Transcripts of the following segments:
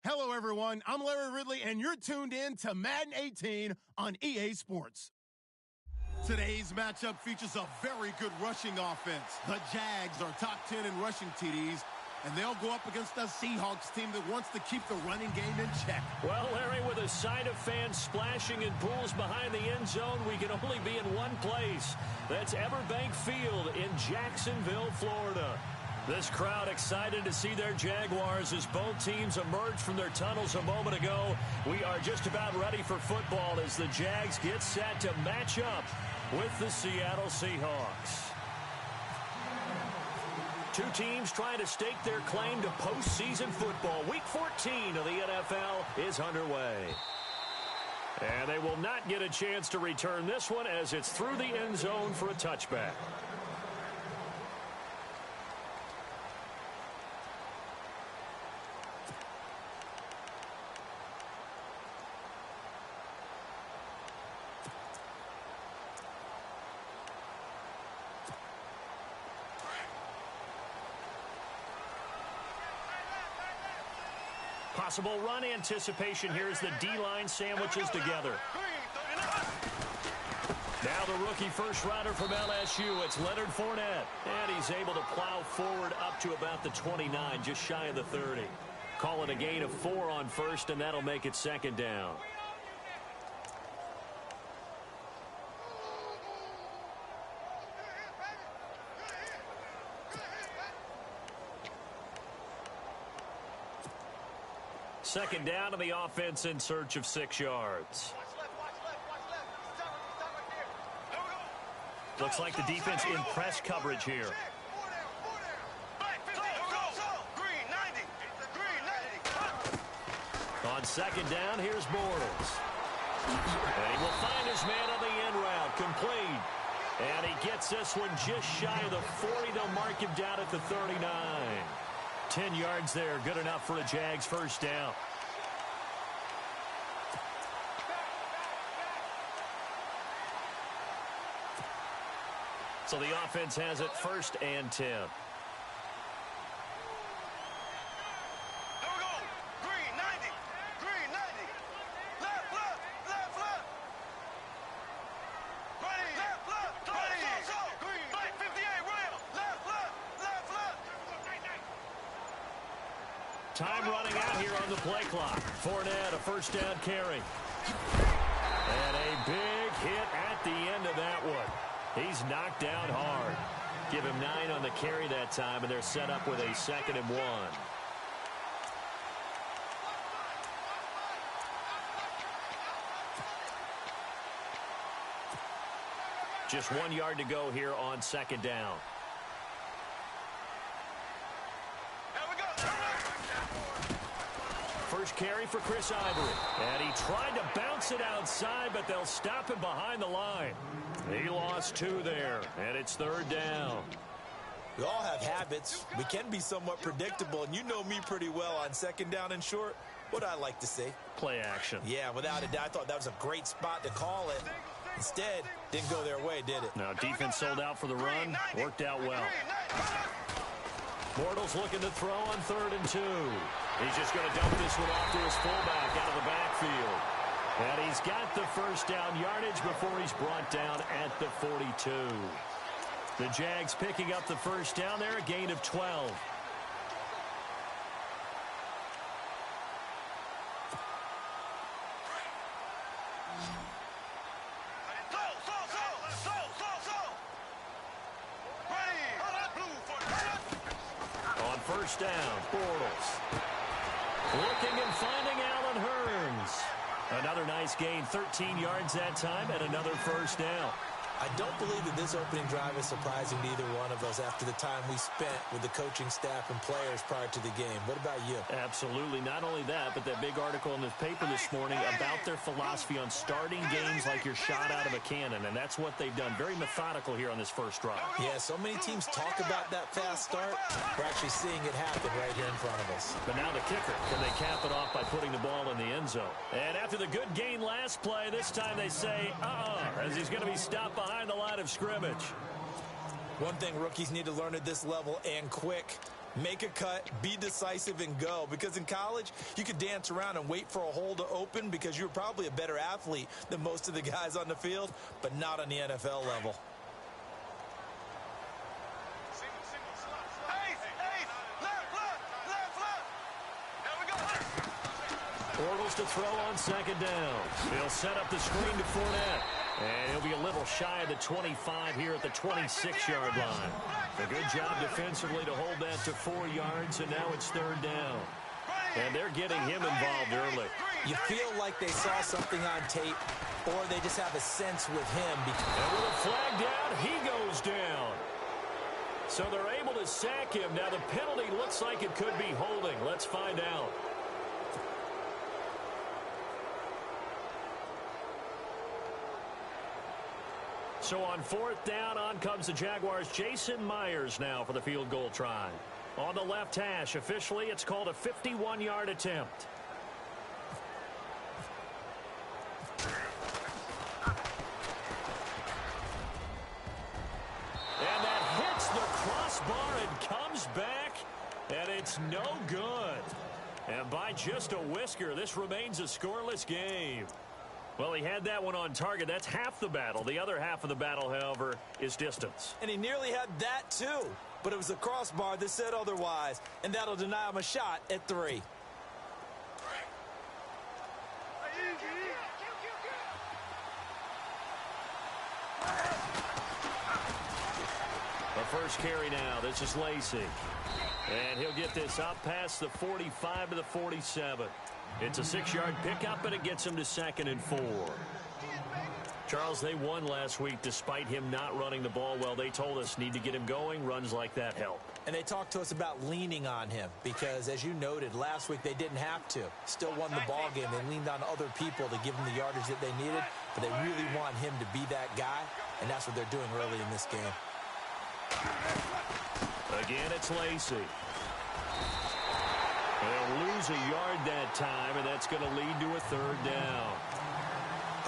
Hello, everyone. I'm Larry Ridley, and you're tuned in to Madden 18 on EA Sports. Today's matchup features a very good rushing offense. The Jags are top 10 in rushing TDs, and they'll go up against a Seahawks team that wants to keep the running game in check. Well, Larry, with a sight of fans splashing in pools behind the end zone, we can only be in one place. That's Everbank Field in Jacksonville, Florida. This crowd excited to see their Jaguars as both teams emerged from their tunnels a moment ago. We are just about ready for football as the Jags get set to match up with the Seattle Seahawks. Two teams trying to stake their claim to postseason football. Week 14 of the NFL is underway. And they will not get a chance to return this one as it's through the end zone for a touchback. Possible run anticipation here as the D-line sandwiches together. Now the rookie first rider from LSU, it's Leonard Fournette. And he's able to plow forward up to about the 29, just shy of the 30. Call it a gain of 4 on first, and that'll make it second down. Second down to the offense in search of 6 yards. Looks like the defense in press coverage here. On second down, here's Bortles. And he will find his man on the end route, complete. And he gets this one just shy of the 40. They'll mark him down at the 39. 10 yards there, good enough for a Jags first down. So the offense has it first and 10. Time running out here on the play clock. Fournette, a first down carry. And a big hit at the end of that one. He's knocked down hard. Give him 9 on the carry that time, and they're set up with a 2nd and 1. Just 1 yard to go here on second down. First carry for Chris Ivory. And he tried to bounce it outside, but they'll stop him behind the line. He lost 2 there, and it's third down. We all have habits. We can be somewhat predictable, and you know me pretty well on second down and short. What I like to say? Play action. Yeah, without a doubt, I thought that was a great spot to call it. Instead, didn't go their way, did it? Now, defense sold out for the run. Worked out well. Bortles looking to throw on 3rd and 2. He's just going to dump this one off to his fullback out of the backfield. And he's got the first down yardage before he's brought down at the 42. The Jags picking up the first down there, a gain of 12. On first down, Bortles. Looking and finding Allen Hurns. Another nice gain, 13 yards that time, and another first down. I don't believe that this opening drive is surprising to either one of us after the time we spent with the coaching staff and players prior to the game. What about you? Absolutely. Not only that, but that big article in the paper this morning about their philosophy on starting games like you're shot out of a cannon, and that's what they've done. Very methodical here on this first drive. Yeah, so many teams talk about that fast start. We're actually seeing it happen right here in front of us. But now the kicker. Can they cap it off by putting the ball in the end zone? And after the good gain last play, this time they say, as he's going to be stopped behind the line of scrimmage. One thing rookies need to learn at this level and quick, Make a cut, be decisive, and go. Because in college, you could dance around and wait for a hole to open because you're probably a better athlete than most of the guys on the field, but not on the NFL level. Bortles to throw on second down. He'll set up the screen to Fournette. And he'll be a little shy of the 25 here at the 26-yard line. A good job defensively to hold that to 4 yards, and now it's third down. And they're getting him involved early. You feel like they saw something on tape, or they just have a sense with him. And with a flag down, he goes down. So they're able to sack him. Now the penalty looks like it could be holding. Let's find out. So on fourth down, on comes the Jaguars' Jason Myers now for the field goal try. On the left hash, officially it's called a 51-yard attempt. And that hits the crossbar and comes back, and it's no good. And by just a whisker, this remains a scoreless game. Well, he had that one on target. That's half the battle. The other half of the battle, however, is distance. And he nearly had that, too. But it was the crossbar that said otherwise. And that'll deny him a shot at 3. The first carry now. This is Lacy. And he'll get this up past the 45 to the 47. It's a 6-yard pickup, and it gets him to 2nd and 4. Charles, they won last week despite him not running the ball well. They told us need to get him going. Runs like that help. And they talked to us about leaning on him because, as you noted, last week they didn't have to. Still won the ball game. They leaned on other people to give them the yardage that they needed, but they really want him to be that guy, and that's what they're doing early in this game. Again, it's Lacy. They'll lose a yard that time, and that's going to lead to a third down.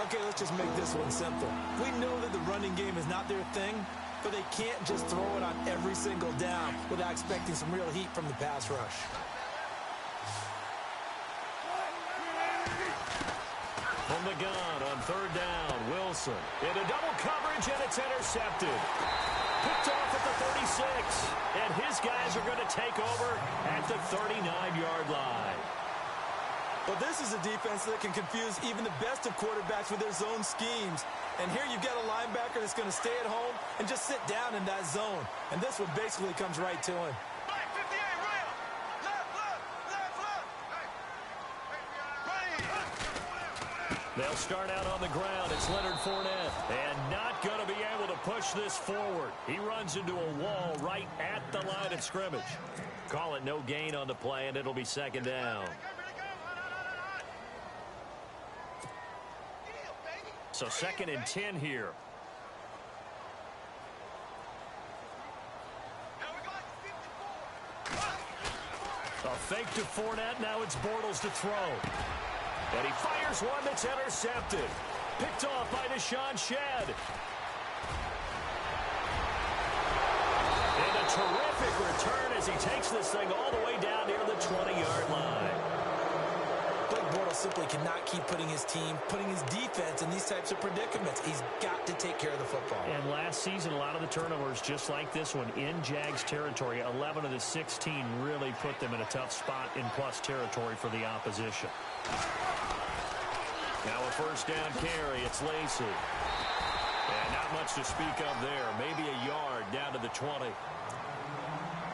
Okay, let's just make this one simple. We know that the running game is not their thing, but they can't just throw it on every single down without expecting some real heat from the pass rush. From the gun on third down, Wilson. Into double coverage, and it's intercepted. Picked off at the 36, and his guys are going to take over at the 39-yard line. Well, this is a defense that can confuse even the best of quarterbacks with their zone schemes. And here you've got a linebacker that's going to stay at home and just sit down in that zone. And this one basically comes right to him. They'll start out on the ground. It's Leonard Fournette. And not going to be able to push this forward. He runs into a wall right at the line of scrimmage. Call it no gain on the play, and it'll be second down. So 2nd and 10 here. A fake to Fournette. Now it's Bortles to throw. And he fires one that's intercepted. Picked off by Deshaun Shedd. And a terrific return as he takes this thing all the way down near the 20-yard line. Blake Bortles simply cannot keep putting his team, putting his defense in these types of predicaments. He's got to take care of the football. And last season, a lot of the turnovers, just like this one, in Jags territory, 11 of the 16 really put them in a tough spot in plus territory for the opposition. Now a first down carry. It's Lacy. And not much to speak of there. Maybe a yard down to the 20.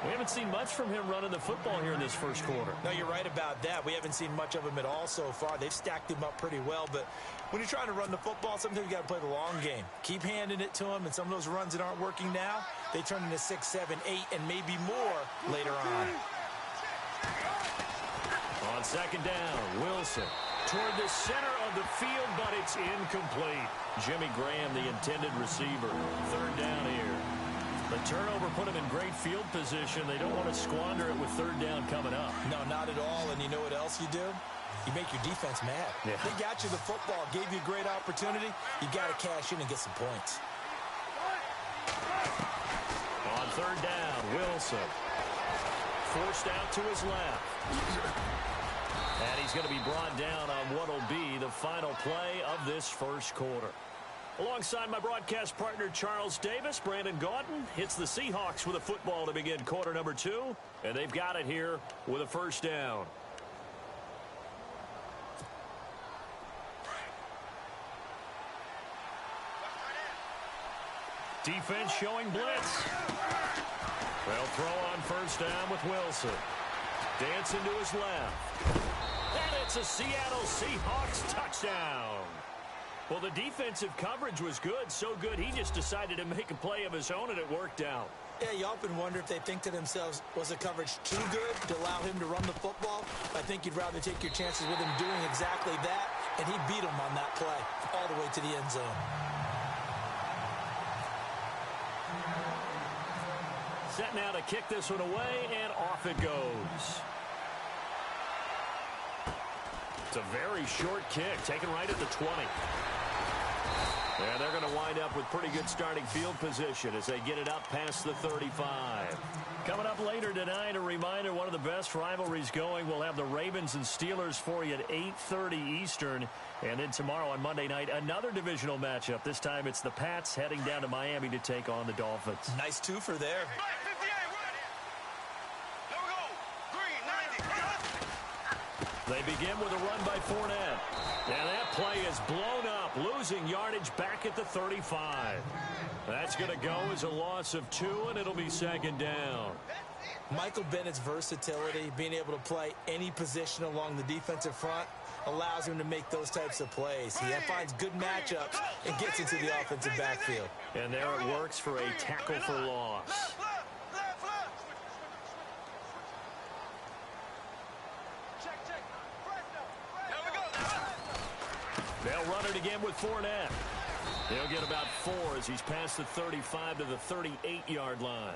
We haven't seen much from him running the football here in this first quarter. No, you're right about that. We haven't seen much of him at all so far. They've stacked him up pretty well, but when you're trying to run the football, sometimes you got to play the long game. Keep handing it to him, and some of those runs that aren't working now, they turn into 6, 7, 8, and maybe more later on. On second down, Wilson toward the center of the field, but it's incomplete. Jimmy Graham, the intended receiver. Third down here. The turnover put him in great field position. They don't want to squander it with third down coming up. No, not at all. And you know what else you do? You make your defense mad. Yeah. They got you the football, gave you a great opportunity. You got to cash in and get some points. On third down, Wilson. forced out to his left. And he's going to be brought down on what will be the final play of this first quarter. Alongside my broadcast partner, Charles Davis, Brandon Gaudin hits the Seahawks with a football to begin quarter number 2. And they've got it here with a first down. Defense showing blitz. They'll throw on first down with Wilson. Dancing to his left. And it's a Seattle Seahawks touchdown. Well, the defensive coverage was good, so good he just decided to make a play of his own, and it worked out. Yeah, you often wonder if they think to themselves, was the coverage too good to allow him to run the football? I think you'd rather take your chances with him doing exactly that, and he beat him on that play all the way to the end zone. Set now to kick this one away, and off it goes. It's a very short kick, taken right at the 20. And they're going to wind up with pretty good starting field position as they get it up past the 35. Coming up later tonight, a reminder, one of the best rivalries going. We'll have the Ravens and Steelers for you at 8:30 Eastern. And then tomorrow on Monday night, another divisional matchup. This time it's the Pats heading down to Miami to take on the Dolphins. Nice twofer there. They begin with a run by Fournette. And that play is blown up, losing yardage back at the 35. That's going to go as a loss of 2, and it'll be second down. Michael Bennett's versatility, being able to play any position along the defensive front, allows him to make those types of plays. He finds good matchups and gets into the offensive backfield. And there it works for a tackle for loss. They'll run it again with Fournette. He'll get about 4 as he's past the 35 to the 38-yard line.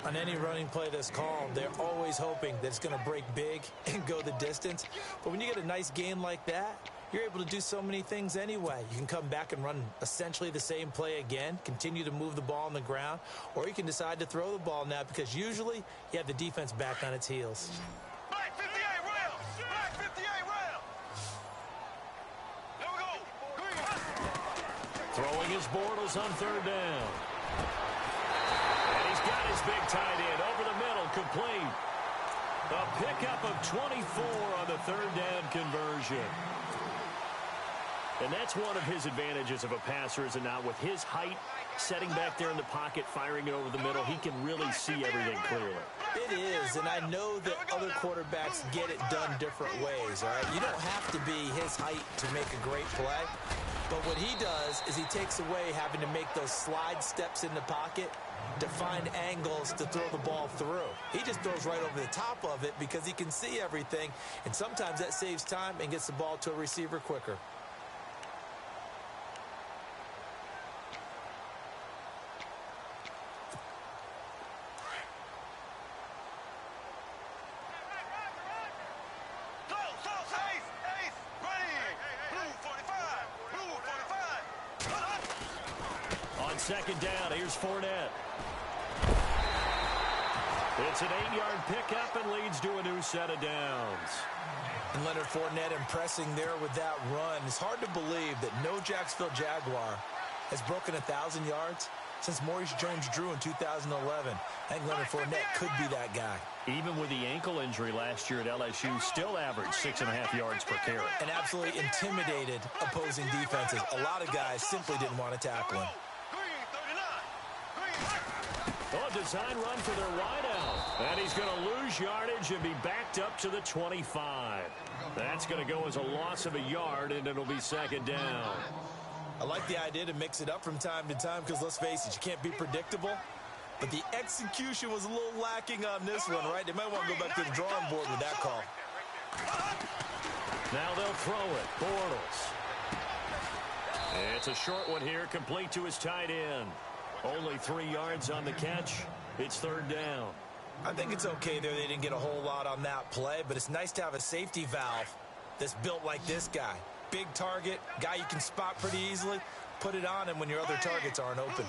On any running play that's called, they're always hoping that it's going to break big and go the distance. But when you get a nice gain like that, you're able to do so many things anyway. You can come back and run essentially the same play again, continue to move the ball on the ground, or you can decide to throw the ball now because usually you have the defense back on its heels. Black 58 rail! Black 58 rail! There we go! Throwing his Bortles on third down. And he's got his big tight end over the middle, complete. A pickup of 24 on the third down conversion. And that's one of his advantages of a passer, is it not? With his height, setting back there in the pocket, firing it over the middle, he can really see everything clearly. It is, and I know that other quarterbacks get it done different ways, all right? You don't have to be his height to make a great play. But what he does is he takes away having to make those slide steps in the pocket to find angles to throw the ball through. He just throws right over the top of it because he can see everything, and sometimes that saves time and gets the ball to a receiver quicker. Second down, here's Fournette. It's an 8-yard pickup and leads to a new set of downs. And Leonard Fournette impressing there with that run. It's hard to believe that no Jacksonville Jaguar has broken 1,000 yards since Maurice Jones-Drew in 2011. I think Leonard Fournette could be that guy. Even with the ankle injury last year at LSU, still averaged 6.5 yards per carry. And absolutely intimidated opposing defenses. A lot of guys simply didn't want to tackle him. Oh, design run for their wideout. And he's going to lose yardage and be backed up to the 25. That's going to go as a loss of a yard, and it'll be second down. I like the idea to mix it up from time to time because, let's face it, you can't be predictable. But the execution was a little lacking on this one, right? They might want to go back to the drawing board with that call. Now they'll throw it. Bortles. It's a short one here, complete to his tight end. Only 3 yards on the catch. It's third down. I think it's okay there. They didn't get a whole lot on that play, but it's nice to have a safety valve that's built like this guy. Big target, guy you can spot pretty easily. Put it on him when your other targets aren't open.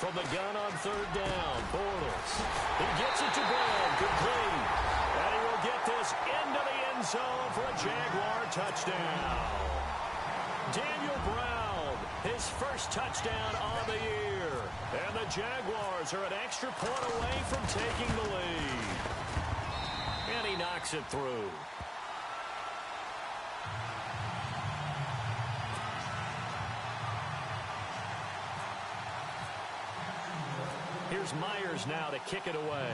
from the gun on third down. Bortles. He gets it to Brown. Complete. And he will get this into the end zone for a Jaguar touchdown. Daniel Brown, his first touchdown on the year. And the Jaguars are an extra point away from taking the lead. And he knocks it through. Here's Myers now to kick it away.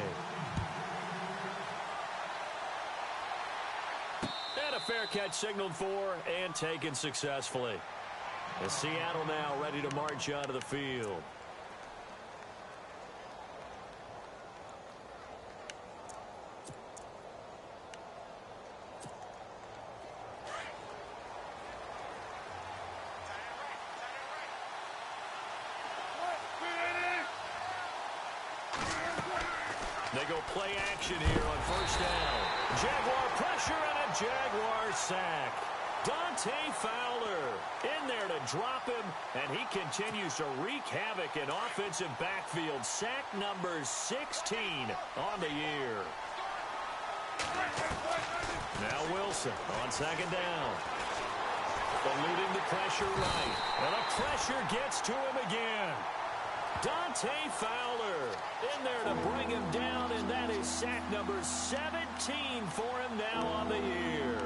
And a fair catch signaled for and taken successfully. And Seattle now ready to march onto the field. They go play action here on first down. Jaguar pressure and a Jaguar sack. Dante Fowler in there to drop him, and he continues to wreak havoc in offensive backfield. Sack number 16 on the year. Now Wilson on second down. Eluding the pressure right. And the pressure gets to him again. Dante Fowler in there to bring him down, and that is sack number 17 for him now on the year.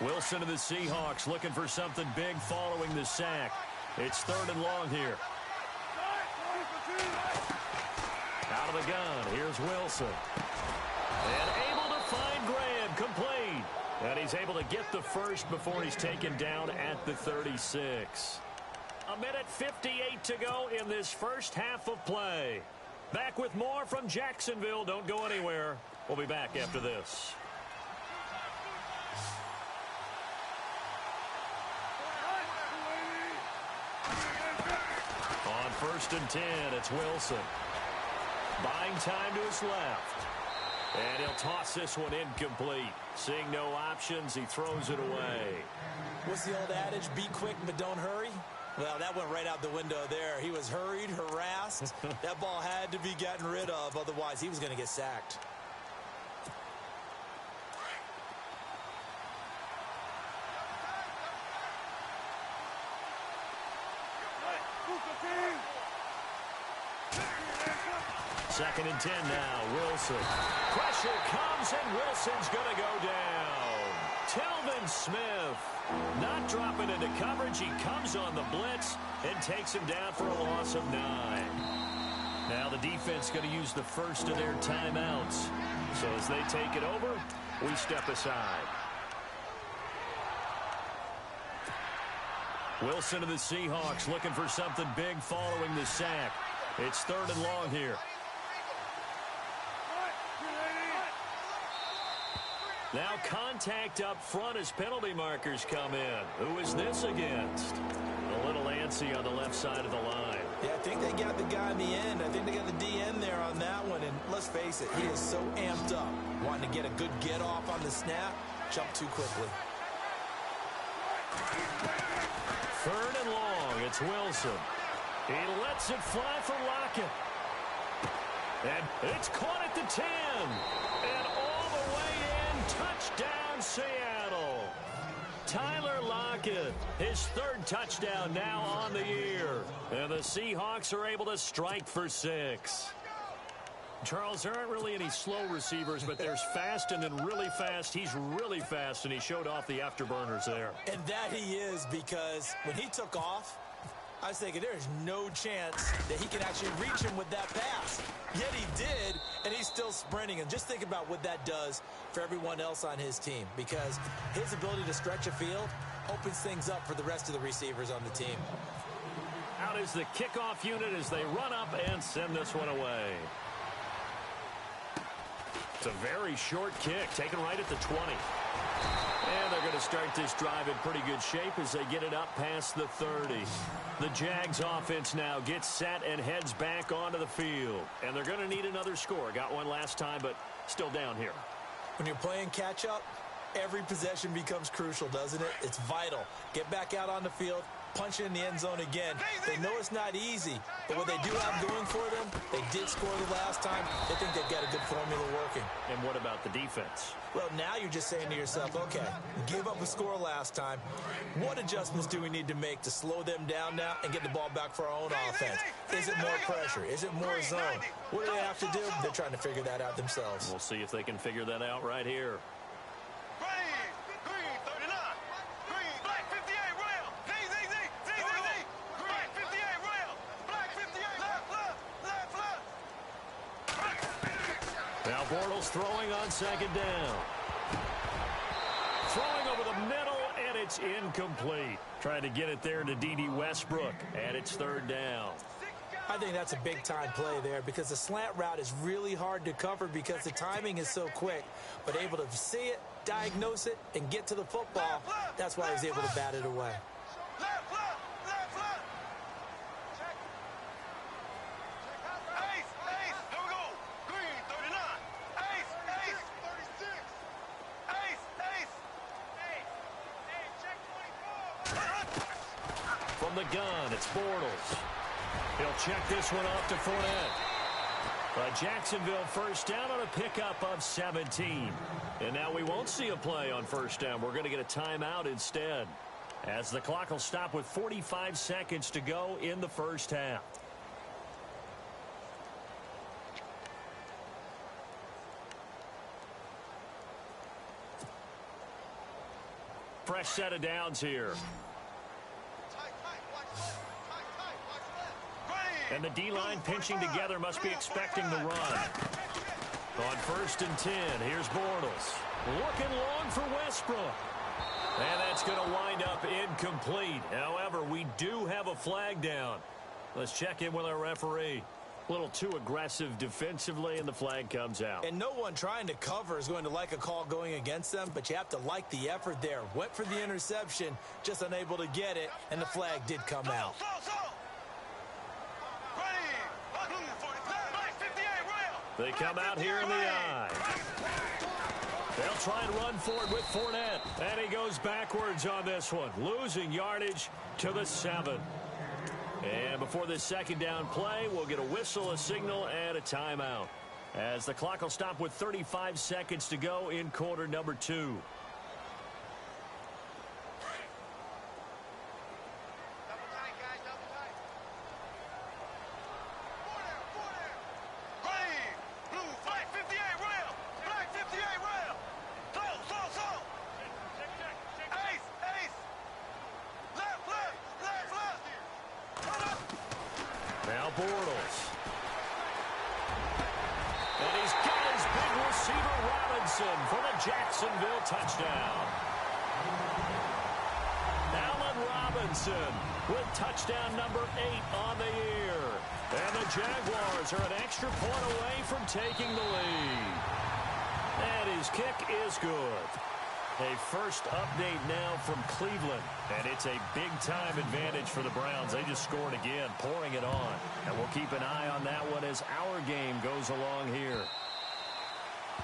Wilson to the Seahawks looking for something big following the sack. It's third and long here. Out of the gun, here's Wilson. And able to find Graham, complete. And he's able to get the first before he's taken down at the 36. A minute 58 to go in this first half of play. Back with more from Jacksonville. Don't go anywhere. We'll be back after this. On first and 10, it's Wilson. Buying time to his left. And he'll toss this one incomplete. Seeing no options, he throws it away. What's the old adage? Be quick, but don't hurry? Well, that went right out the window there. He was hurried, harassed. That ball had to be gotten rid of. Otherwise, he was going to get sacked. Second and 10 now. Wilson. Pressure comes, and Wilson's going to go down. Telvin Smith not dropping into coverage. He comes on the blitz and takes him down for a loss of 9. Now the defense going to use the first of their timeouts. So as they take it over, we step aside. Wilson to the Seahawks looking for something big following the sack. It's third and long here. Now contact up front as penalty markers come in. Who is this against? A little antsy on the left side of the line. Yeah, I think they got the guy in the end. I think they got the DN there on that one. And let's face it, he is so amped up, wanting to get a good get off on the snap. Jump too quickly. Third and long, it's Wilson. He lets it fly for Lockett. And it's caught at the 10. And all the way in, touchdown Seattle. Tyler Lockett, his third touchdown now on the year. And the Seahawks are able to strike for 6. Charles, there aren't really any slow receivers, but there's fast and then really fast. He's really fast, and he showed off the afterburners there. And that he is, because when he took off, I was thinking there's no chance that he can actually reach him with that pass. Yet he did, and he's still sprinting. And just think about what that does for everyone else on his team, because his ability to stretch a field opens things up for the rest of the receivers on the team. Out is the kickoff unit as they run up and send this one away. It's a very short kick, taken right at the 20. And they're going to start this drive in pretty good shape as they get it up past the 30. The Jags offense now gets set and heads back onto the field. And they're going to need another score. Got one last time, but still down here. When you're playing catch-up, Every possession becomes crucial, doesn't it? It's vital. Get back out on the field, punch it in the end zone again. They know it's not easy, but what they do have going for them, they did score the last time. They think they've got a good formula working. And what about the defense? Well, now you're just saying to yourself, okay, give up a score last time. What adjustments do we need to make to slow them down now and get the ball back for our own offense? Is it more pressure? Is it more zone? What do they have to do? They're trying to figure that out themselves. We'll see if they can figure that out right here. Green 39. Green, black 58 rail. Z. Black 58 rail. Black 58 left. Now Bortles throwing on second down. Throwing over the middle, and it's incomplete. Trying to get it there to D.D. Westbrook, and it's third down. I think that's a big-time play there because the slant route is really hard to cover because the timing is so quick. But able to see it, diagnose it, and get to the football, that's why he's able to bat it away. Left. Ace. Here we go. Green 39. Ace. 36. Ace. Check 24. From the gun, it's Bortles. He'll check this one off to Fournette. A Jacksonville first down on a pickup of 17. And now we won't see a play on first down. We're going to get a timeout instead, as the clock will stop with 45 seconds to go in the first half. Fresh set of downs here. And the D-line pinching together must be expecting the run. On 1st and 10, here's Bortles. Looking long for Westbrook. And that's going to wind up incomplete. However, we do have a flag down. Let's check in with our referee. A little too aggressive defensively, and the flag comes out. And no one trying to cover is going to like a call going against them, but you have to like the effort there. Went for the interception, just unable to get it, and the flag did come out. They come out here in the eye. They'll try and run forward with Fournette. And he goes backwards on this one, losing yardage to the 7. And before this second down play, we'll get a whistle, a signal, and a timeout, as the clock will stop with 35 seconds to go in quarter number 2. Bortles. And he's got his big receiver Robinson for the Jacksonville touchdown. Allen Robinson with touchdown number 8 on the year. And the Jaguars are an extra point away from taking the lead. And his kick is good. A first update now from Cleveland, and it's a big-time advantage for the Browns. They just scored again, pouring it on. And we'll keep an eye on that one as our game goes along here.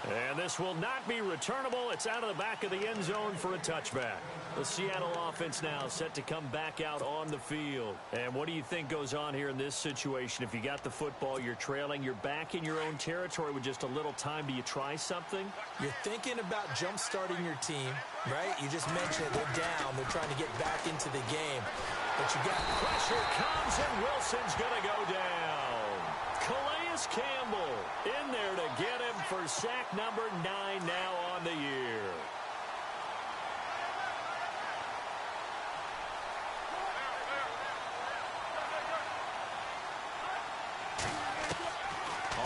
And this will not be returnable. It's out of the back of the end zone for a touchback. The Seattle offense now set to come back out on the field. And what do you think goes on here in this situation? If you got the football, you're trailing, you're back in your own territory with just a little time. Do you try something? You're thinking about jump-starting your team, right? You just mentioned it. They're down. They're trying to get back into the game. But you got pressure comes, and Wilson's going to go down. Calais Campbell in there to get him for sack number 9 now on the year.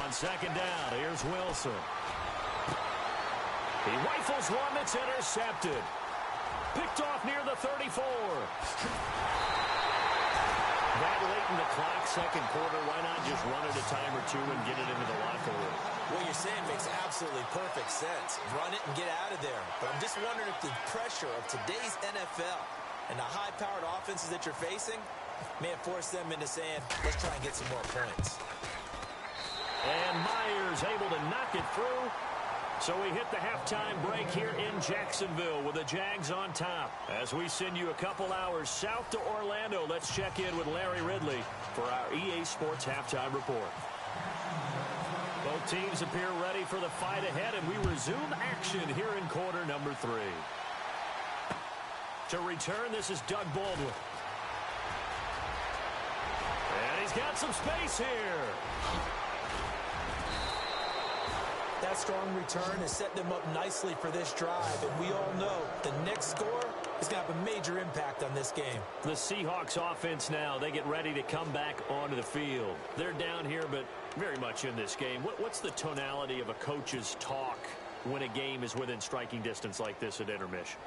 On second down, here's Wilson. He rifles one that's intercepted. Picked off near the 34. That late in the clock, second quarter, why not just run it a time or two and get it into the locker room? What you're saying makes absolutely perfect sense. Run it and get out of there. But I'm just wondering if the pressure of today's NFL and the high-powered offenses that you're facing may have forced them into saying, let's try and get some more points. And Myers able to knock it through So we hit the halftime break here in Jacksonville with the Jags on top. As we send you a couple hours south to Orlando, let's check in with Larry Ridley for our EA Sports Halftime Report. Both teams appear ready for the fight ahead, and we resume action here in quarter number 3. To return, this is Doug Baldwin. And he's got some space here. That strong return has set them up nicely for this drive, and we all know the next score is going to have a major impact on this game. The Seahawks offense now, they get ready to come back onto the field. They're down here, but very much in this game. What's the tonality of a coach's talk when a game is within striking distance like this at intermission?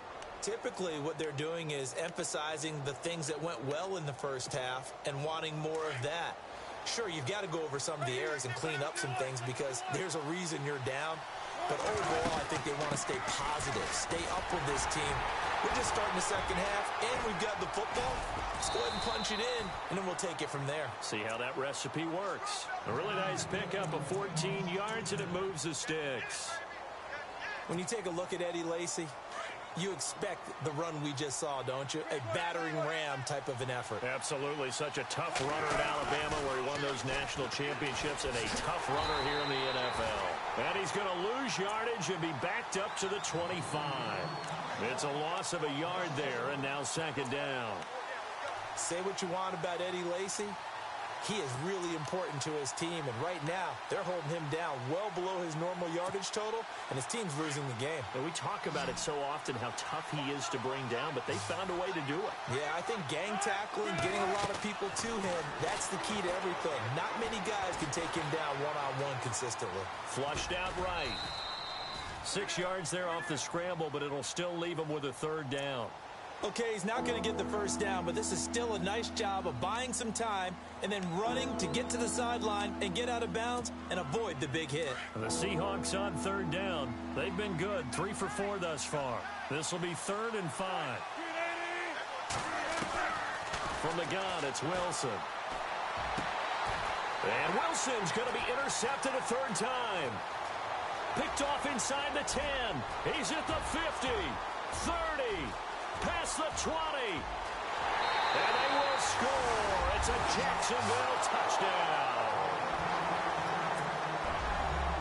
Typically, what they're doing is emphasizing the things that went well in the first half and wanting more of that. Sure, you've got to go over some of the errors and clean up some things because there's a reason you're down. But overall, I think they want to stay positive, stay up with this team. We're just starting the second half, and we've got the football. Let's go ahead and punch it in, and then we'll take it from there. See how that recipe works. A really nice pickup of 14 yards, and it moves the sticks. When you take a look at Eddie Lacy, you expect the run we just saw, don't you? A battering ram type of an effort. Absolutely. Such a tough runner in Alabama where he won those national championships, and a tough runner here in the NFL. And he's going to lose yardage and be backed up to the 25. It's a loss of a yard there, and now second down. Say what you want about Eddie Lacy. He is really important to his team, and right now, they're holding him down well below his normal yardage total, and his team's losing the game. And we talk about it so often, how tough he is to bring down, but they found a way to do it. Yeah, I think gang tackling, getting a lot of people to him, that's the key to everything. Not many guys can take him down one-on-one consistently. Flushed out right. 6 yards there off the scramble, but it'll still leave him with a third down. Okay, he's not going to get the first down, but this is still a nice job of buying some time and then running to get to the sideline and get out of bounds and avoid the big hit. The Seahawks on third down. They've been good, 3 for 4 thus far. This will be 3rd and 5. From the gun, it's Wilson. And Wilson's going to be intercepted a third time. Picked off inside the 10. He's at the 50, 30. Past the 20. And they will score. It's a Jacksonville touchdown.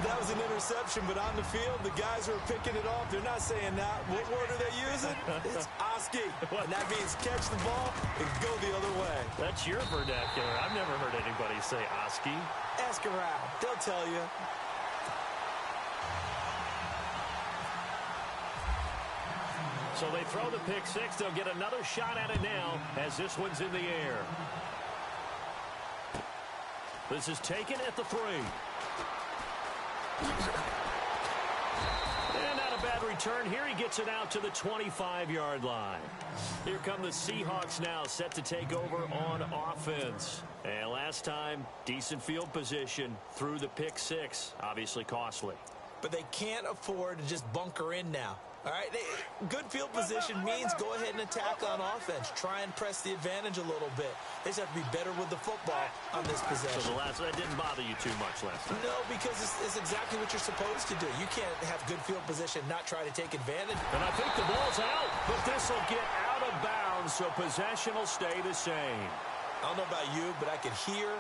That was an interception, but on the field, the guys who are picking it off, they're not saying that. What word are they using? It's Oski. And that means catch the ball and go the other way. That's your vernacular. I've never heard anybody say Oski. Ask around. They'll tell you. So they throw the pick six. They'll get another shot at it now as this one's in the air. This is taken at the 3. And not a bad return here. He gets it out to the 25-yard line. Here come the Seahawks now, set to take over on offense. And last time, decent field position through the pick six. Obviously costly. But they can't afford to just bunker in now. All right, good field position means go ahead and attack on offense. Try and press the advantage a little bit. They just have to be better with the football on this possession. So that didn't bother you too much last time? No, because it's exactly what you're supposed to do. You can't have good field position and not try to take advantage. And I think the ball's out, but this will get out of bounds, so possession will stay the same. I don't know about you, but I could hear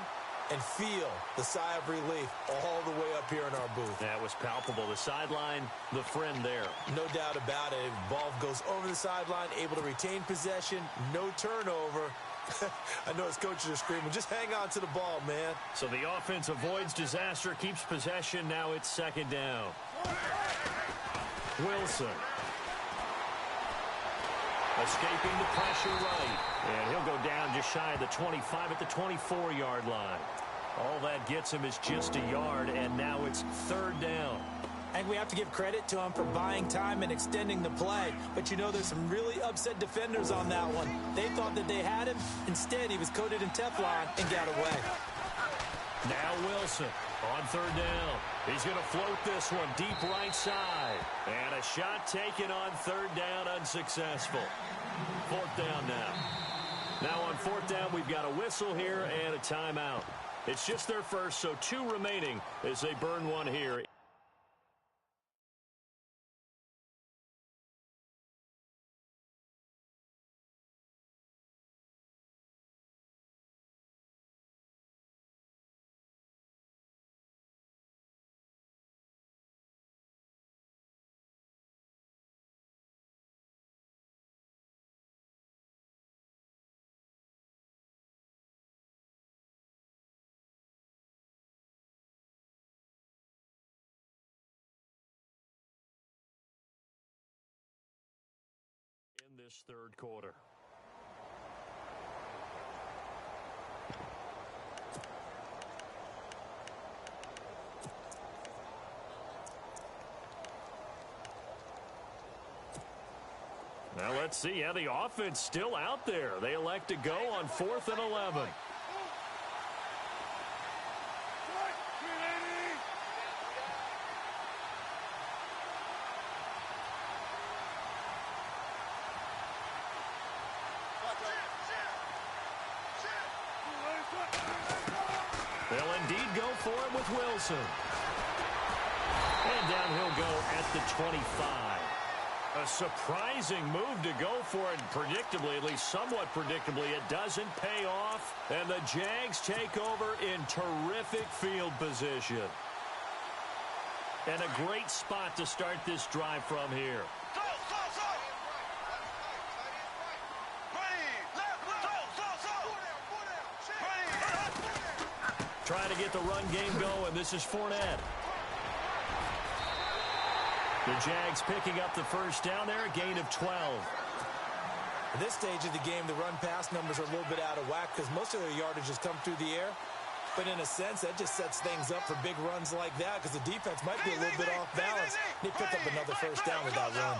and feel the sigh of relief all the way up here in our booth. That was palpable. The sideline, the friend there. No doubt about it. Ball goes over the sideline, able to retain possession, no turnover. I know his coaches are screaming, just hang on to the ball, man. So the offense avoids disaster, keeps possession. Now it's second down. Wilson. Escaping the pressure right. And he'll go down just shy of the 25 at the 24-yard line. All that gets him is just a yard, and now it's third down. I think we have to give credit to him for buying time and extending the play. But, you know, there's some really upset defenders on that one. They thought that they had him. Instead, he was coated in Teflon and got away. Now Wilson on third down. He's going to float this one deep right side. And a shot taken on third down, unsuccessful. Fourth down now. Now on fourth down, we've got a whistle here and a timeout. It's just their first, so 2 remaining as they burn one here. this third quarter. Now let's see how the offense still out there. They elect to go on 4th and 11. They'll indeed go for it with Wilson. And down he'll go at the 25. A surprising move to go for it predictably, at least somewhat predictably. It doesn't pay off, and the Jags take over in terrific field position. And a great spot to start this drive from here. Trying to get the run game going. This is Fournette. The Jags picking up the first down there, a gain of 12. At this stage of the game, the run-pass numbers are a little bit out of whack because most of their yardage has come through the air. But in a sense, that just sets things up for big runs like that because the defense might be a little bit off balance. They pick up another first down with that run.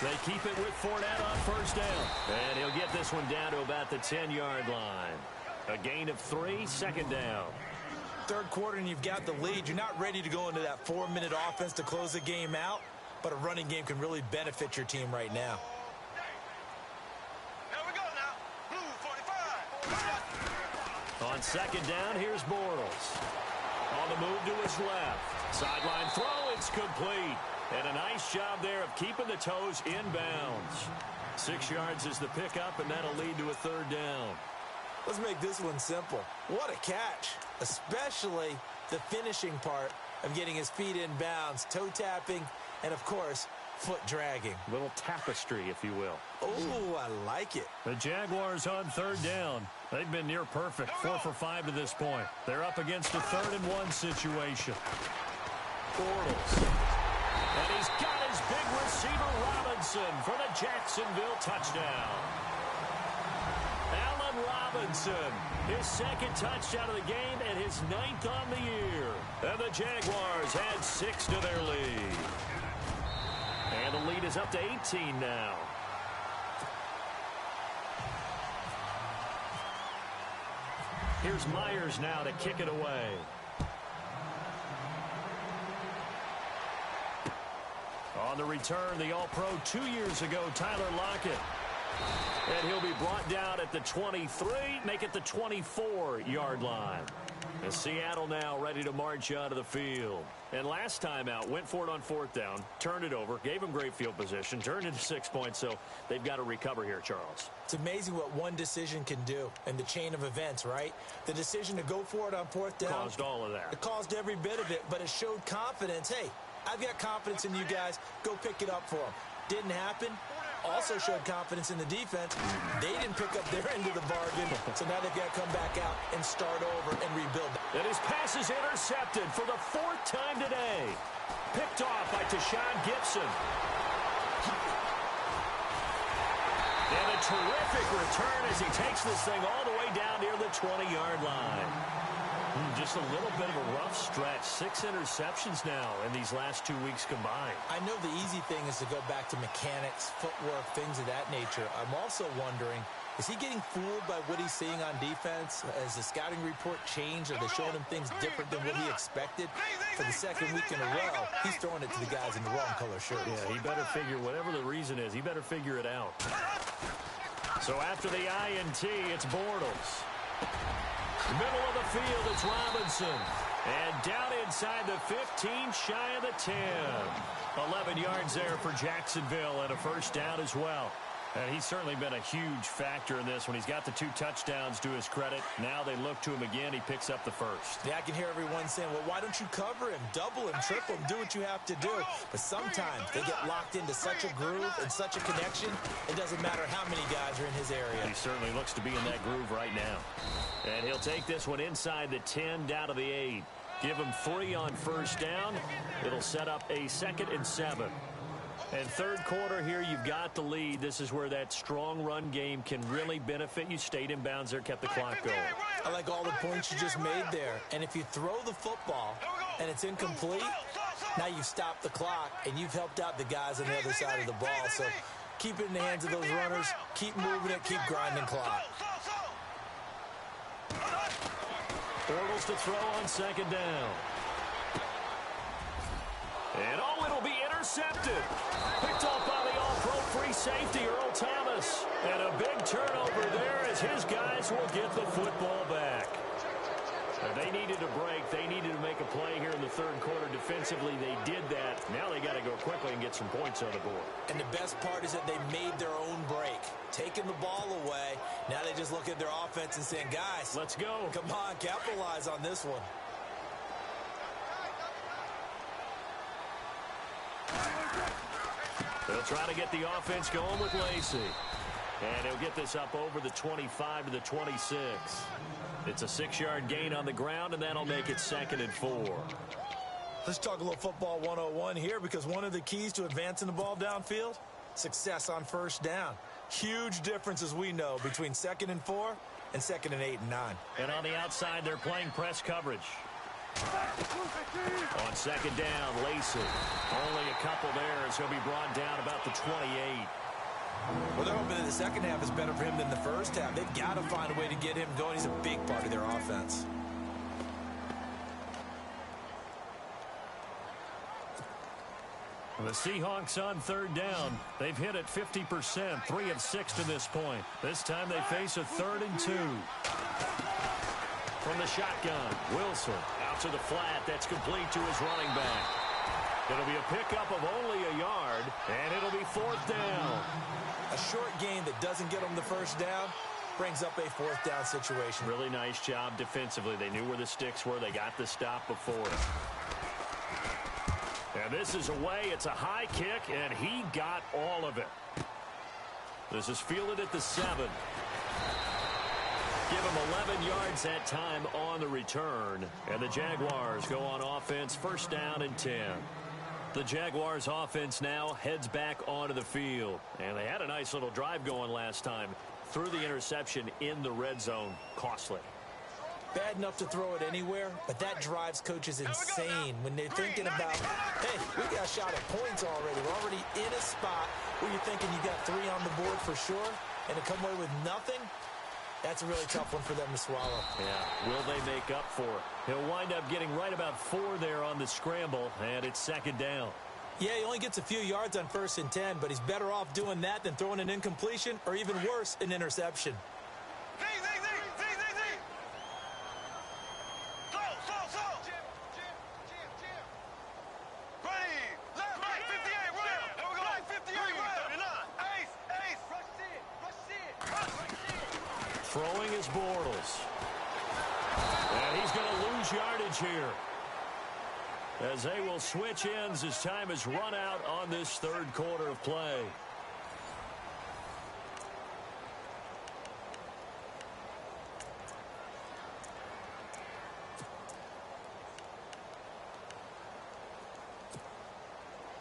They keep it with Fournette on first down. And he'll get this one down to about the 10-yard line. A gain of 3, second down. Third quarter and you've got the lead. You're not ready to go into that 4-minute offense to close the game out, but a running game can really benefit your team right now. Here we go now. Blue 45. On second down, here's Bortles. On the move to his left. Sideline throw, it's complete. And a nice job there of keeping the toes inbounds. 6 yards is the pickup, and that'll lead to a third down. Let's make this one simple. What a catch, especially the finishing part of getting his feet in bounds, toe tapping, and, of course, foot dragging. Little tapestry, if you will. Oh, I like it. The Jaguars on third down. They've been near perfect, 4 for 5 to this point. They're up against a 3rd-and-1 situation. Bortles. And he's got his big receiver, Robinson, for the Jacksonville touchdown. Robinson, his 2nd touchdown of the game and his 9th on the year. And the Jaguars add 6 to their lead. And the lead is up to 18 now. Here's Myers now to kick it away. On the return, the All-Pro 2 years ago, Tyler Lockett. And he'll be brought down at the 23, make it the 24-yard line. And Seattle now ready to march out of the field. And last time out, went for it on 4th down, turned it over, gave him great field position, turned into 6 points, so they've got to recover here, Charles. It's amazing what one decision can do in the chain of events, right? The decision to go for it on 4th down. Caused all of that. It caused every bit of it, but it showed confidence. Hey, I've got confidence in you guys. Go pick it up for them. Didn't happen. Also showed confidence in the defense. They didn't pick up their end of the bargain, so now they've got to come back out and start over and rebuild. And his pass is intercepted for the 4th time today. Picked off by Tashawn Gibson. And a terrific return as he takes this thing all the way down near the 20-yard line. Just a little bit of a rough stretch. 6 interceptions now in these last 2 weeks combined. I know the easy thing is to go back to mechanics, footwork, things of that nature. I'm also wondering, is he getting fooled by what he's seeing on defense? Has the scouting report changed? Are they showing him things different than what he expected? For the 2nd week in a row, he's throwing it to the guys in the wrong color shirts. Yeah, he better figure, whatever the reason is, he better figure it out. So after the INT, it's Bortles. Middle of the field, it's Robinson. And down inside the 15, shy of the 10. 11 yards there for Jacksonville and a first down as well. And he's certainly been a huge factor in this when he's got the 2 touchdowns to his credit. Now they look to him again. He picks up the first. Yeah, I can hear everyone saying, well, why don't you cover him, double him, triple him, do what you have to do. But sometimes they get locked into such a groove and such a connection, it doesn't matter how many guys are in his area. He certainly looks to be in that groove right now. And he'll take this one inside the 10, down to the 8. Give him 3 on first down. It'll set up a 2nd and 7. And third quarter here, you've got the lead. This is where that strong run game can really benefit you. Stayed in bounds there, kept the clock going. I like all the points you just made there. And if you throw the football and it's incomplete, now you've stopped the clock and you've helped out the guys on the other side of the ball. So keep it in the hands of those runners. Keep moving it. Keep grinding clock. Bortles to throw on second down. And it'll be intercepted. Picked off by the all-pro free safety, Earl Thomas. And a big turnover there as his guys will get the football back. They needed a break. They needed to make a play here in the third quarter. Defensively, they did that. Now they got to go quickly and get some points on the board. And the best part is that they made their own break. Taking the ball away. Now they just look at their offense and saying, guys, let's go. Come on, capitalize on this one. They'll try to get the offense going with Lacey. And he'll get this up over the 25 to the 26. It's a 6-yard gain on the ground, and that'll make it 2nd and 4. Let's talk a little football 101 here, because one of the keys to advancing the ball downfield, success on first down. Huge difference, as we know, between 2nd and 4 and 2nd and 8 and 9. And on the outside, they're playing press coverage. On second down, Lacey. Only a couple there as he'll be brought down about the 28. Well, they're hoping that the second half is better for him than the first half. They've got to find a way to get him going. He's a big part of their offense. The Seahawks on third down. They've hit it 50%, 3 of 6 to this point. This time they face a 3rd and 2. From the shotgun, Wilson out to the flat. That's complete to his running back. It'll be a pickup of only a yard, and it'll be 4th down. A short gain that doesn't get them the first down brings up a 4th down situation. Really nice job defensively. They knew where the sticks were. They got the stop before. And this is away. It's a high kick, and he got all of it. This is fielded at the 7. Give him 11 yards that time on the return. And the Jaguars go on offense, 1st down and 10. The Jaguars offense now heads back onto the field. And they had a nice little drive going last time. Threw the interception in the red zone. Costly. Bad enough to throw it anywhere, but that drives coaches insane when they're thinking about, hey, we got a shot at points already. We're already in a spot where you're thinking you got 3 on the board for sure, and to come away with nothing, that's a really tough one for them to swallow. Yeah, will they make up for it? He'll wind up getting right about 4 there on the scramble, and it's 2nd down. Yeah, he only gets a few yards on 1st and 10, but he's better off doing that than throwing an incompletion, or even worse, an interception. Throwing is Bortles. And he's going to lose yardage here, as they will switch ends as time is run out on this third quarter of play.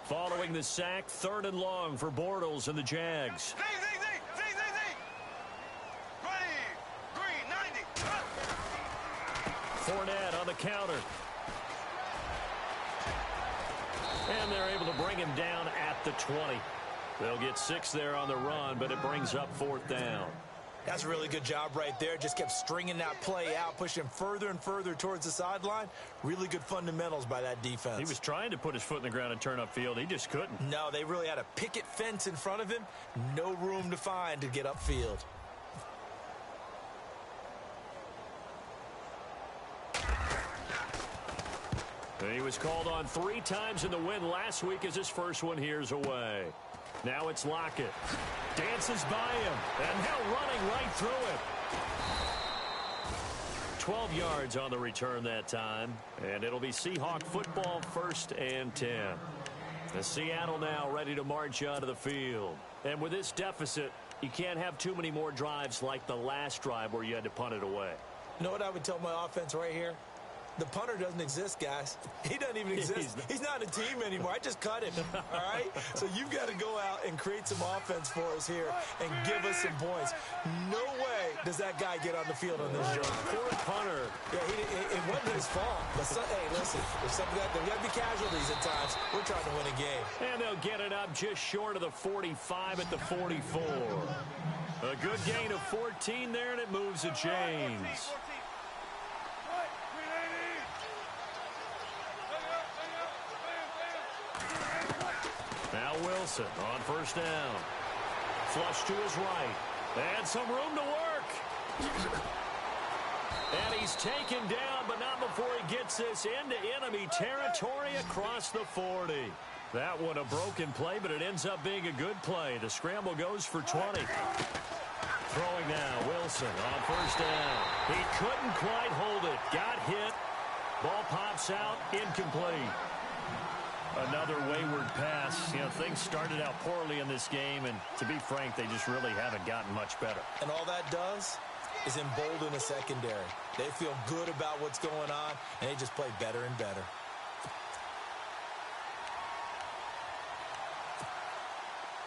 Following the sack, 3rd and long for Bortles and the Jags. Fournette on the counter. And they're able to bring him down at the 20. They'll get 6 there on the run, but it brings up 4th down. That's a really good job right there. Just kept stringing that play out, pushing him further and further towards the sideline. Really good fundamentals by that defense. He was trying to put his foot in the ground and turn upfield. He just couldn't. No, they really had a picket fence in front of him. No room to find to get upfield. He was called on 3 times in the win last week as his first one here's away. Now it's Lockett. Dances by him. And now running right through it. 12 yards on the return that time. And it'll be Seahawk football, 1st and 10. The Seattle now ready to march onto the field. And with this deficit, you can't have too many more drives like the last drive where you had to punt it away. You know what I would tell my offense right here? The punter doesn't exist, guys. He doesn't even exist. He's not a team anymore. I just cut him, all right? So you've got to go out and create some offense for us here and give us some points. No way does that guy get on the field on this job. Poor punter. Yeah, it wasn't his fault. But hey, listen, there's got to be casualties at times. We're trying to win a game. And they'll get it up just short of the 45 at the 44. A good gain of 14 there, and it moves the chains. Now Wilson on first down. Flush to his right. And some room to work. And he's taken down, but not before he gets this into enemy territory across the 40. That one a broken play, but it ends up being a good play. The scramble goes for 20. Throwing now, Wilson on first down. He couldn't quite hold it. Got hit. Ball pops out, incomplete. Another wayward pass. You know, things started out poorly in this game, and to be frank, they just really haven't gotten much better. And all that does is embolden the secondary. They feel good about what's going on, and they just play better and better.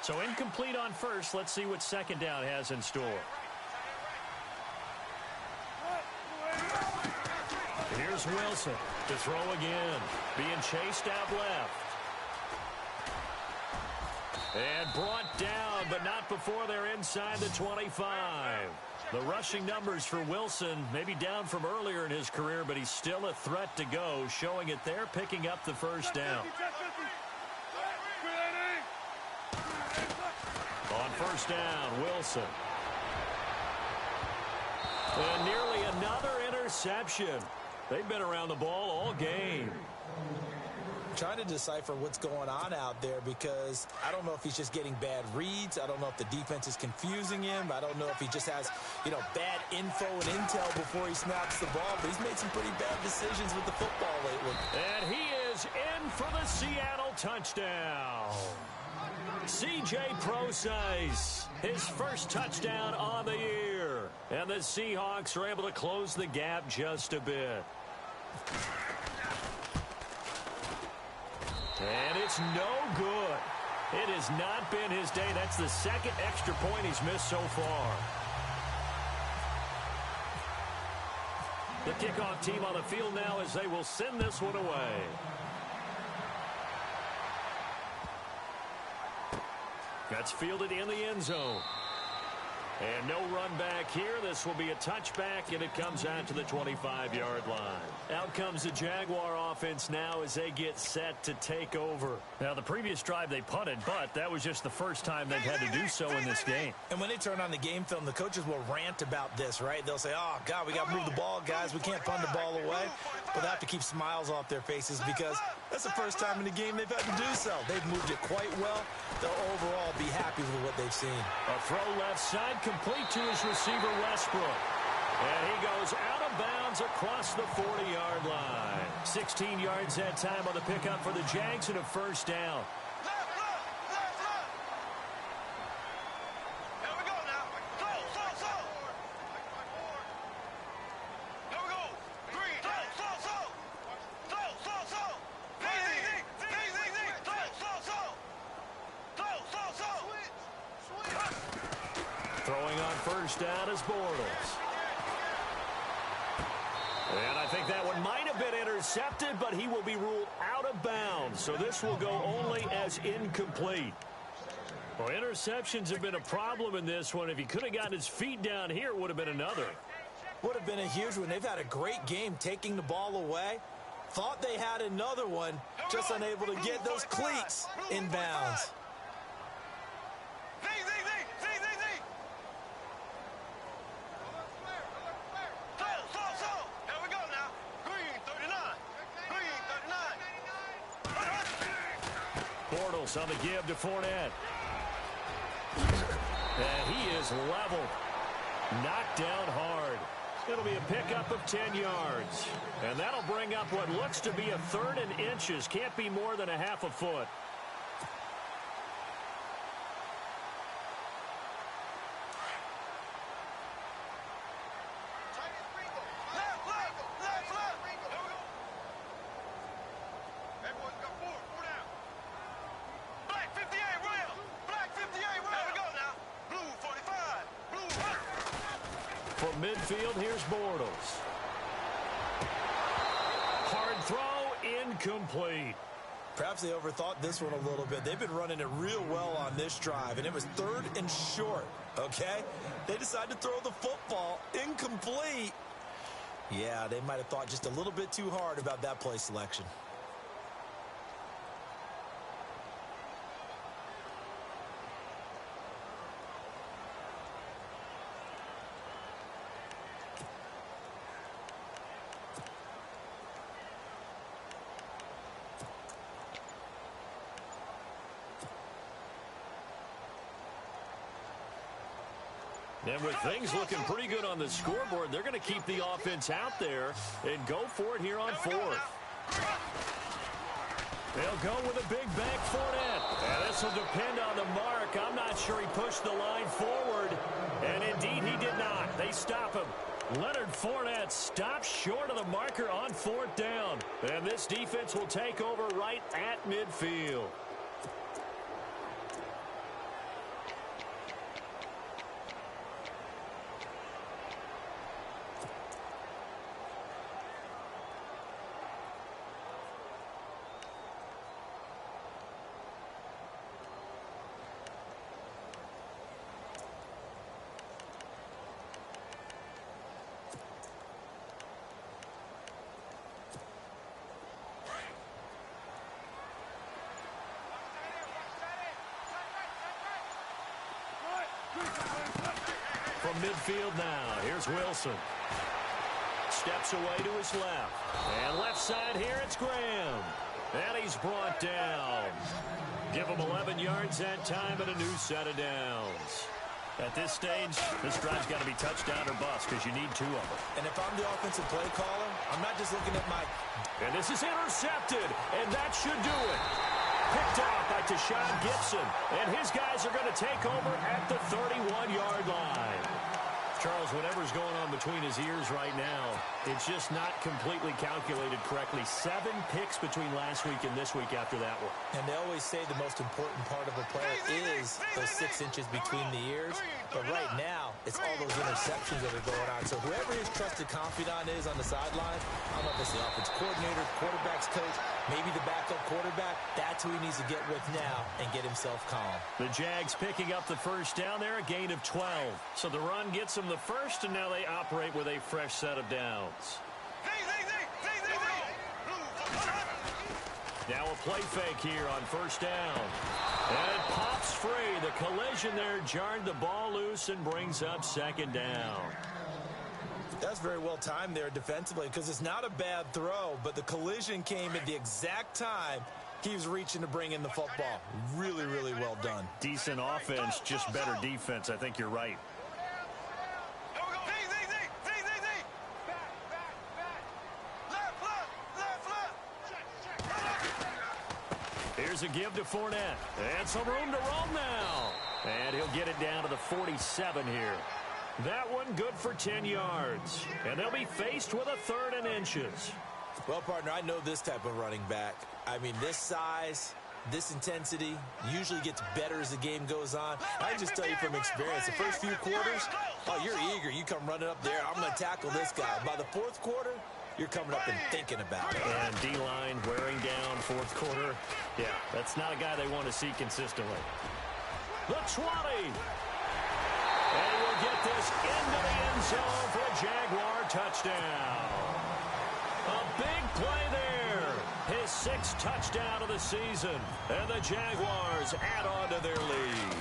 So incomplete on first. Let's see what second down has in store. Here's Wilson to throw again. Being chased out left. And brought down, but not before they're inside the 25. The rushing numbers for Wilson, maybe down from earlier in his career, but he's still a threat to go, showing it there, picking up the first down. On first down, Wilson. And nearly another interception. They've been around the ball all game. Trying to decipher what's going on out there because I don't know if he's just getting bad reads. I don't know if the defense is confusing him. I don't know if he just has, bad info and intel before he snaps the ball. But he's made some pretty bad decisions with the football lately. And he is in for the Seattle touchdown. C.J. Procise, his first touchdown on the year. And the Seahawks are able to close the gap just a bit. And it's no good. It has not been his day. That's the second extra point he's missed so far. The kickoff team on the field now as they will send this one away. That's fielded in the end zone. And no run back here. This will be a touchback, and it comes out to the 25-yard line. Out comes the Jaguar offense now as they get set to take over. Now, the previous drive they punted, but that was just the first time they've had to do so in this game. And when they turn on the game film, the coaches will rant about this, right? They'll say, oh, God, we got to move the ball, guys. We can't punt the ball away. But they have to keep smiles off their faces because that's the first time in the game they've had to do so. They've moved it quite well. They'll overall be happy with what they've seen. A throw left side complete to his receiver, Westbrook. And he goes out of bounds across the 40-yard line. 16 yards that time on the pickup for the Jags and a first down. Throwing on first down is Bortles. And I think that one might have been intercepted, but he will be ruled out of bounds. So this will go only as incomplete. Well, interceptions have been a problem in this one. If he could have gotten his feet down here, it would have been another. Would have been a huge one. They've had a great game taking the ball away. Thought they had another one, just unable to get those cleats in bounds. Bortles on the give to Fournette. And he is leveled. Knocked down hard. It'll be a pickup of 10 yards. And that'll bring up what looks to be a third and inches. Can't be more than a half a foot. 58, real. Black 58, real. There we go now. Blue 45. Blue. From midfield, here's Bortles. Hard throw, incomplete. Perhaps they overthought this one a little bit. They've been running it real well on this drive, and it was 3rd and short, okay? They decided to throw the football incomplete. Yeah, they might have thought just a little bit too hard about that play selection. And with things looking pretty good on the scoreboard, they're going to keep the offense out there and go for it here on 4th. They'll go with a big bank Fournette. And this will depend on the mark. I'm not sure he pushed the line forward. And indeed, he did not. They stop him. Leonard Fournette stops short of the marker on 4th down. And this defense will take over right at midfield. From midfield now, here's Wilson. Steps away to his left. And left side here, it's Graham. And he's brought down. Give him 11 yards that time and a new set of downs. At this stage, this drive's got to be touchdown or bust because you need 2 of them. And if I'm the offensive play caller, I'm not just looking at my... And this is intercepted, and that should do it. Picked off by Tashawn Gibson, and his guys are going to take over at the 31-yard line. Charles, whatever's going on between his ears right now, it's just not completely calculated correctly. 7 picks between last week and this week after that one. And they always say the most important part of a player is those 6 inches between the ears. But right now, it's all those interceptions that are going on. So whoever his trusted confidant is on the sideline, I don't know if it's the offense coordinator, quarterback's coach, maybe the backup quarterback, that's who he needs to get with now and get himself calm. The Jags picking up the first down there, a gain of 12. So the run gets them the first, and now they operate with a fresh set of downs. Now a play fake here on first down. And it pops free. The collision there jarred the ball loose and brings up second down. That's very well timed there defensively because it's not a bad throw, but the collision came at the exact time he was reaching to bring in the football. Really, really well done. Decent offense, just better defense. I think you're right. Here's a give to Fournette. And some room to roam now. And he'll get it down to the 47 here. That one good for 10 yards. And they'll be faced with a 3rd and inches. Well, partner, I know this type of running back. I mean, this size, this intensity usually gets better as the game goes on. I can just tell you from experience, the first few quarters, oh, you're eager. You come running up there. I'm going to tackle this guy. By the 4th quarter, you're coming up and thinking about it. And D-line wearing down 4th quarter. Yeah, that's not a guy they want to see consistently. The 20. And we'll get this into the end zone for a Jaguar touchdown. A big play there. His 6th touchdown of the season. And the Jaguars add on to their lead.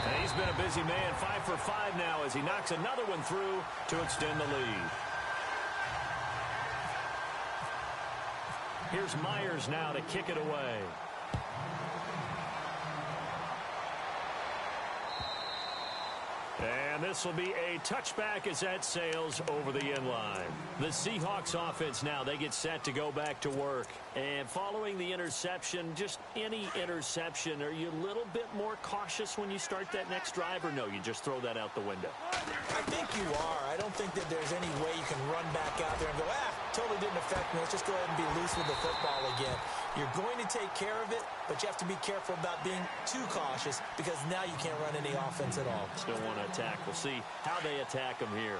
And he's been a busy man, 5 for 5 now as he knocks another one through to extend the lead. Here's Myers now to kick it away. And this will be a touchback as that sails over the end line. The Seahawks offense now, they get set to go back to work. And following the interception, just any interception, are you a little bit more cautious when you start that next drive, or no, you just throw that out the window? I think you are. I don't think that there's any way you can run back out there and go, totally didn't affect me. Let's just go ahead and be loose with the football again. You're going to take care of it, but you have to be careful about being too cautious because now you can't run any offense at all. Still want to attack. We'll see how they attack them here.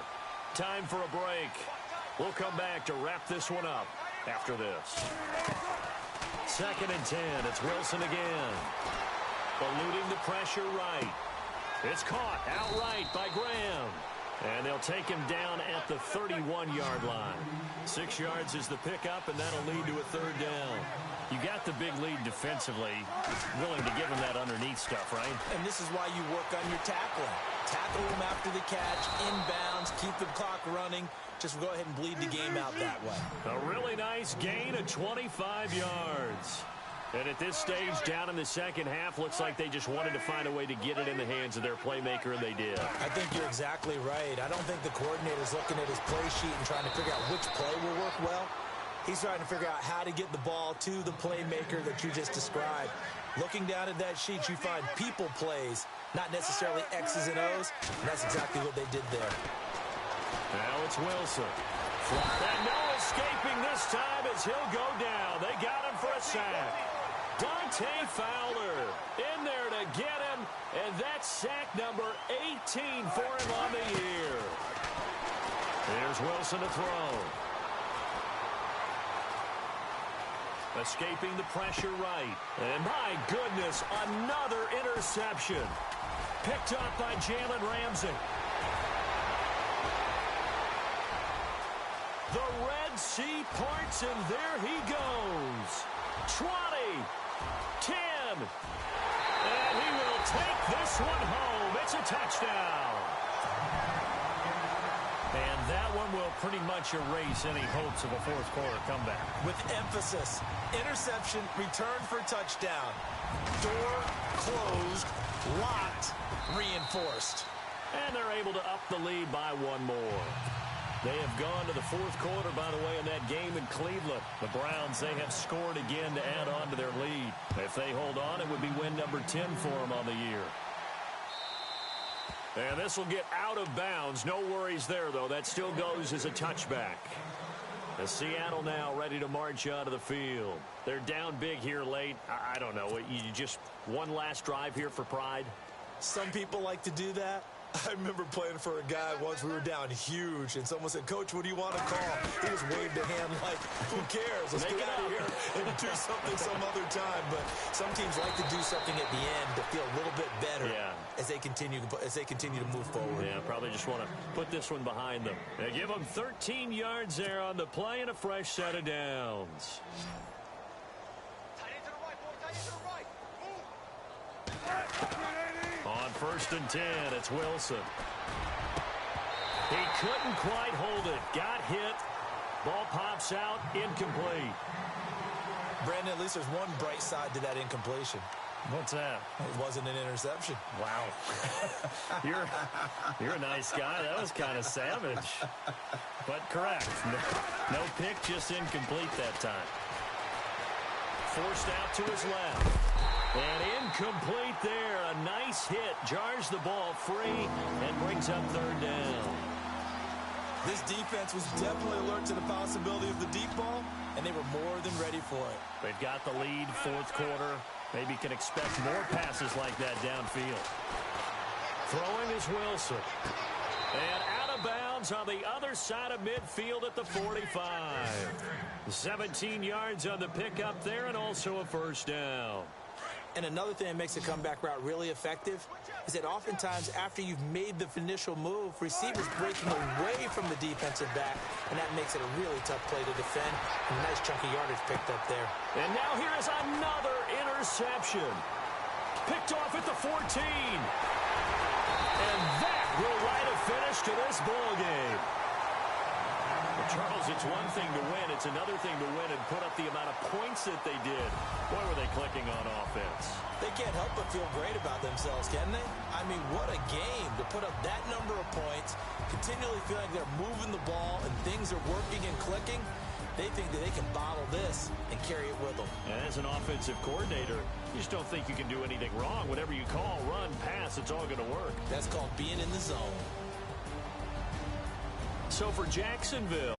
Time for a break. We'll come back to wrap this one up after this. 2nd and 10. It's Wilson again. Eluding the pressure right. It's caught outright by Graham. And they'll take him down at the 31-yard line. 6 yards is the pickup, and that'll lead to a 3rd down. You got the big lead defensively. Willing to give him that underneath stuff, right? And this is why you work on your tackling. Tackle him after the catch, inbounds, keep the clock running. Just go ahead and bleed the game out that way. A really nice gain of 25 yards. And at this stage, down in the second half, looks like they just wanted to find a way to get it in the hands of their playmaker, and they did. I think you're exactly right. I don't think the coordinator's looking at his play sheet and trying to figure out which play will work well. He's trying to figure out how to get the ball to the playmaker that you just described. Looking down at that sheet, you find people plays, not necessarily X's and O's, and that's exactly what they did there. Now it's Wilson. And no escaping this time as he'll go down. They got him for a sack. Dante Fowler in there to get him, and that's sack number 18 for him on the year. Here's Wilson to throw. Escaping the pressure right. And my goodness, another interception. Picked up by Jalen Ramsey. The Red Sea parts, and there he goes. 20, 10, and he will take this one home. It's a touchdown. And that one will pretty much erase any hopes of a fourth quarter comeback. With emphasis, interception, return for touchdown. Door closed, locked, reinforced. And they're able to up the lead by one more. They have gone to the fourth quarter, by the way, in that game in Cleveland. The Browns, they have scored again to add on to their lead. If they hold on, it would be win number 10 for them on the year. And this will get out of bounds. No worries there, though. That still goes as a touchback. As Seattle now ready to march out of the field. They're down big here late. I don't know. You just one last drive here for pride? Some people like to do that. I remember playing for a guy once. We were down huge, and someone said, "Coach, what do you want to call?" He just waved a hand like, who cares? Let's get out of here and do something some other time. But some teams like to do something at the end to feel a little bit better as they continue to move forward. Yeah, probably just want to put this one behind them. They give them 13 yards there on the play and a fresh set of downs. On 1st and 10, it's Wilson. He couldn't quite hold it. Got hit. Ball pops out. Incomplete. Brandon, at least there's one bright side to that incompletion. What's that? It wasn't an interception. Wow. You're a nice guy. That was kind of savage. But correct. No pick, just incomplete that time. Forced out to his left. And incomplete there. A nice hit. Jars the ball free and brings up 3rd down. This defense was definitely alert to the possibility of the deep ball, and they were more than ready for it. They've got the lead, fourth quarter. Maybe can expect more passes like that downfield. Throwing is Wilson. And out of bounds on the other side of midfield at the 45. 17 yards on the pickup there and also a 1st down. And another thing that makes a comeback route really effective is that oftentimes after you've made the initial move, receivers breaking away from the defensive back, and that makes it a really tough play to defend. A nice chunk of yardage picked up there. And now here is another interception. Picked off at the 14. And that will write a finish to this ball game. Charles, it's one thing to win. It's another thing to win and put up the amount of points that they did. Boy, were they clicking on offense. They can't help but feel great about themselves, can they? I mean, what a game to put up that number of points, continually feeling they're moving the ball and things are working and clicking. They think that they can bottle this and carry it with them. And as an offensive coordinator, you just don't think you can do anything wrong. Whatever you call, run, pass, it's all going to work. That's called being in the zone. So for Jacksonville,